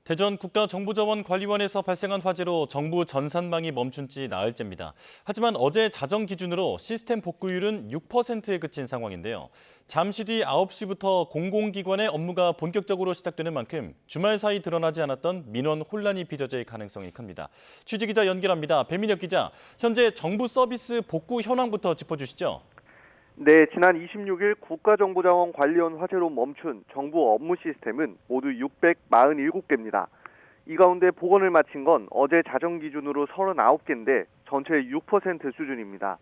대전 국가정보자원관리원에서 발생한 화재로 정부 전산망이 멈춘 지 나흘째입니다. 하지만 어제 자정 기준으로 시스템 복구율은 6%에 그친 상황인데요. 잠시 뒤 9시부터 공공기관의 업무가 본격적으로 시작되는 만큼 주말 사이 드러나지 않았던 민원 혼란이 빚어질 가능성이 큽니다. 취재기자 연결합니다. 배민혁 기자, 현재 정부 서비스 복구 현황부터 짚어주시죠. 네, 지난 26일 국가정보자원관리원 화재로 멈춘 정부 업무 시스템은 모두 647개입니다. 이 가운데 복원을 마친 건 어제 자정 기준으로 39개인데 전체의 6% 수준입니다.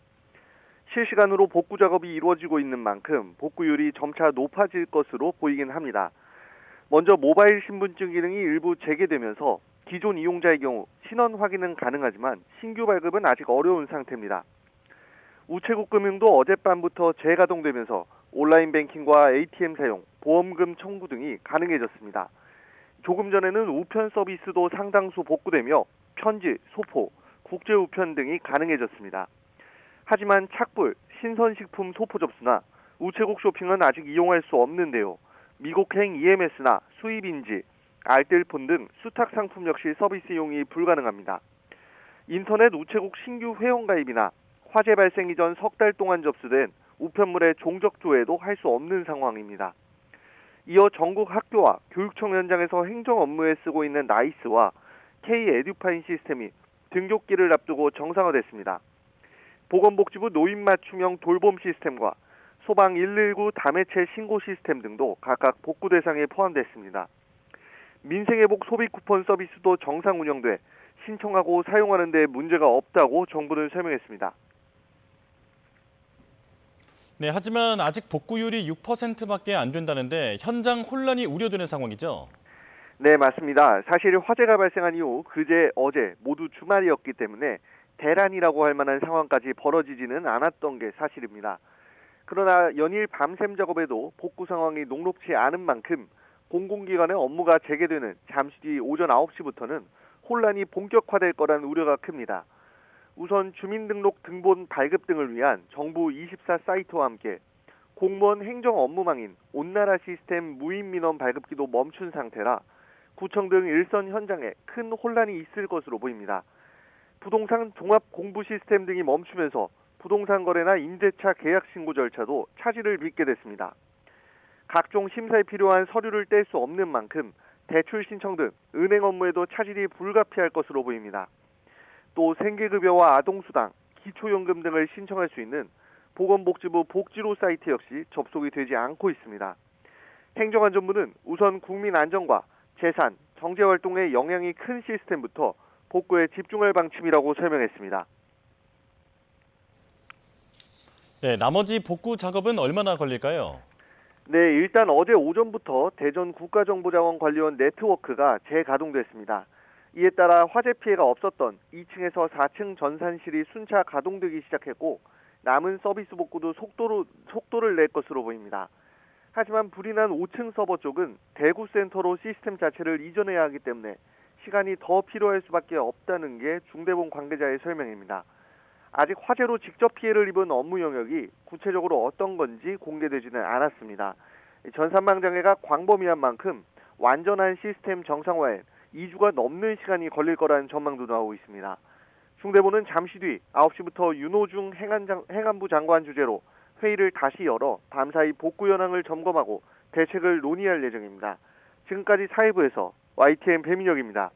실시간으로 복구 작업이 이루어지고 있는 만큼 복구율이 점차 높아질 것으로 보이긴 합니다. 먼저 모바일 신분증 기능이 일부 재개되면서 기존 이용자의 경우 신원 확인은 가능하지만 신규 발급은 아직 어려운 상태입니다. 우체국 금융도 어젯밤부터 재가동되면서 온라인 뱅킹과 ATM 사용, 보험금 청구 등이 가능해졌습니다. 조금 전에는 우편 서비스도 상당수 복구되며 편지, 소포, 국제 우편 등이 가능해졌습니다. 하지만 착불, 신선식품 소포 접수나 우체국 쇼핑은 아직 이용할 수 없는데요. 미국행 EMS나 수입인지, 알뜰폰 등 수탁 상품 역시 서비스 이용이 불가능합니다. 인터넷 우체국 신규 회원가입이나 화재 발생 이전 석 달 동안 접수된 우편물의 종적 조회도 할 수 없는 상황입니다. 이어 전국 학교와 교육청 현장에서 행정 업무에 쓰고 있는 나이스와 K-에듀파인 시스템이 등교길을 앞두고 정상화됐습니다. 보건복지부 노인 맞춤형 돌봄 시스템과 소방 119 담해체 신고 시스템 등도 각각 복구 대상에 포함됐습니다. 민생회복 소비 쿠폰 서비스도 정상 운영돼 신청하고 사용하는 데 문제가 없다고 정부는 설명했습니다. 네, 하지만 아직 복구율이 6%밖에 안 된다는데 현장 혼란이 우려되는 상황이죠. 네, 맞습니다. 사실 화재가 발생한 이후 그제, 어제 모두 주말이었기 때문에 대란이라고 할 만한 상황까지 벌어지지는 않았던 게 사실입니다. 그러나 연일 밤샘 작업에도 복구 상황이 녹록치 않은 만큼 공공기관의 업무가 재개되는 잠시 뒤 오전 9시부터는 혼란이 본격화될 거란 우려가 큽니다. 우선 주민등록 등본 발급 등을 위한 정부 24 사이트와 함께 공무원 행정 업무망인 온나라 시스템 무인민원 발급기도 멈춘 상태라 구청 등 일선 현장에 큰 혼란이 있을 것으로 보입니다. 부동산 종합 공부 시스템 등이 멈추면서 부동산 거래나 임대차 계약 신고 절차도 차질을 빚게 됐습니다. 각종 심사에 필요한 서류를 뗄 수 없는 만큼 대출 신청 등 은행 업무에도 차질이 불가피할 것으로 보입니다. 또 생계급여와 아동수당, 기초연금 등을 신청할 수 있는 보건복지부 복지로 사이트 역시 접속이 되지 않고 있습니다. 행정안전부는 우선 국민 안전과 재산, 경제활동에 영향이 큰 시스템부터 복구에 집중할 방침이라고 설명했습니다. 네, 나머지 복구 작업은 얼마나 걸릴까요? 네, 일단 어제 오전부터 대전 국가정보자원관리원 네트워크가 재가동됐습니다. 이에 따라 화재 피해가 없었던 2층에서 4층 전산실이 순차 가동되기 시작했고 남은 서비스 복구도 속도를 낼 것으로 보입니다. 하지만 불이 난 5층 서버 쪽은 대구 센터로 시스템 자체를 이전해야 하기 때문에 시간이 더 필요할 수밖에 없다는 게 중대본 관계자의 설명입니다. 아직 화재로 직접 피해를 입은 업무 영역이 구체적으로 어떤 건지 공개되지는 않았습니다. 전산망 장애가 광범위한 만큼 완전한 시스템 정상화에 2주가 넘는 시간이 걸릴 거라는 전망도 나오고 있습니다. 중대본은 잠시 뒤 9시부터 윤호중 행안부 장관 주재로 회의를 다시 열어 밤사이 복구 현황을 점검하고 대책을 논의할 예정입니다. 지금까지 사회부에서 YTN 배민혁입니다.